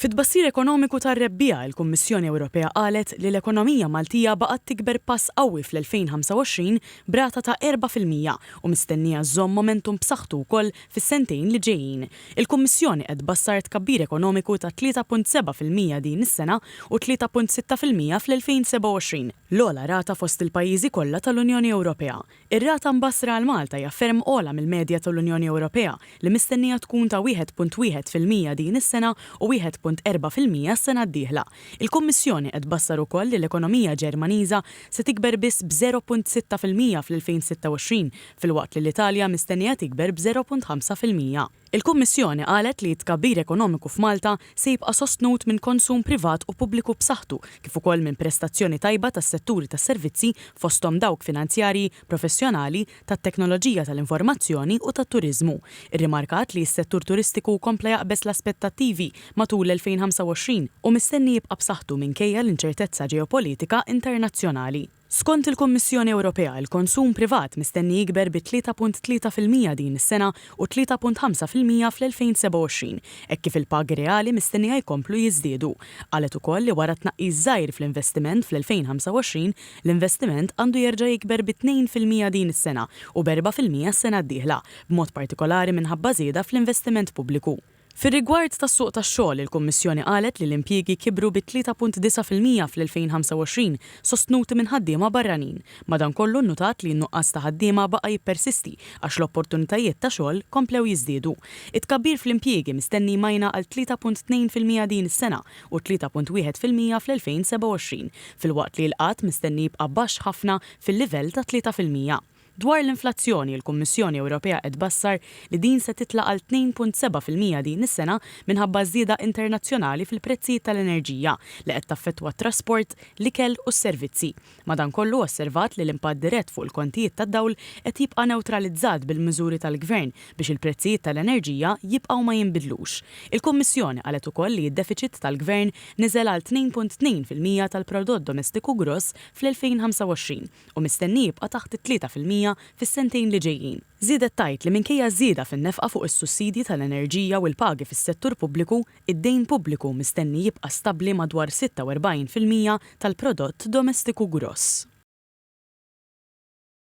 Fit-tbassir ekonomiku tar-rebbieqa, il-Kummissjoni Ewropea qalet li l-ekonomija Maltija baqgħet tikber pass qawwi fl-2025 brata ta' 4% u mistennija żżomm momentum b'saħħtu wkoll fis-sentejn li ġejjin. Il-Kummissjoni qed tbassar tkabbir ekonomiku ta' 3.7% din is-sena u 3.6% fl-2027, l-ogħla rata fost il-pajjiżi kollha tal-Unjoni Ewropea. Ir-rata mbassra għal Malta hija ferm ogħla mill-medja tal-Unjoni Ewropea li mistennija tkun ta' 1.1% din is-sena u 1.4% s-sena d-dieħla. Il-Kummissjoni qed tbassar ukoll li l-ekonomija Ġermaniża se tikber biss b'0.6% fl-2026 filwaqt li l-Italja mistennija tikber b'0.5%. Il-Kummissjoni qalet li tkabbir ekonomiku f'Malta se jibqa' sostnut minn konsum privat u pubbliku b'saħħtu kif ukoll minn prestazzjoni tajba tas-setturi tas-servizzi fosthom dawk finanzjarji, professjonali, tat-teknoloġija tal-informazzjoni u tat-turiżmu. Irrimarkat li s-settur turistiku kompla jaqbes l-aspettattivi matul l-2025 u mistenni jibqa' b'saħħtu minkejja l-inċertezza ġeopolitika internazzjonali. Skont il-Kummissjoni Ewropea, il-konsum privat mistenni jikber bi 3.3% din is-sena u 3.5% fl-2027, hekk kif il-pagi reali mistennija jkomplu jiżdiedu. Qalet ukoll li wara tnaqqis żgħir fl-investiment fl-2025, l-investiment għandu jerġa' jikber bi 2% din is-sena u b'4% s-sena d-dieħla, b'mod partikolari minħabba żieda fl-investiment pubbliku. Fir-rigward tas-suq tax-xogħol, il-Kummissjoni qalet li l-impjiegi kibru bi 3.9% fl-2025 sostnuti minn ħaddiema barranin. Madankollu nnutat li n-nuqqas ta' ħaddiema baqa' jippersisti għax l-opportunitajiet ta' xogħol komplew jiżdiedu. It-tkabbir fl-impjiegi mistenni jmajna għal 3.2% din is-sena u 3.1% fl-2027, filwaqt li l-qatt mistenni jibqa' baxx ħafna fil-livell ta' 3%. Dwar l-inflazzjoni, il-Kummissjoni Ewropea qed tbassar li din se titla' għal 2.7% din is-sena minħabba żieda internazzjonali fil-prezzijiet tal-enerġija li qed taffettwa t-trasport, l-ikel u s-servizzi. Madankollu osservat li l-impatt dirett fuq il-kontijiet tad-dawl qed jibqa' newtralizzat bil-miżuri tal-Gvern biex il-prezzijiet tal-enerġija jibqgħu ma jinbidlux. Il-Kummissjoni qalet ukoll li d-deficit tal-Gvern niżel għal 2.2% tal-prodott domestiku gross fl-2025 u mistenni jibqa' taħt 3% fis-sentejn li ġejjin. Żiedet tajt li minkejja żieda fin-nefqa fuq is-sussidji tal-enerġija u l-pagi fis-settur pubbliku, id-dejn pubbliku mistenni jibqa' stabbli madwar 46% tal-prodott domestiku gross.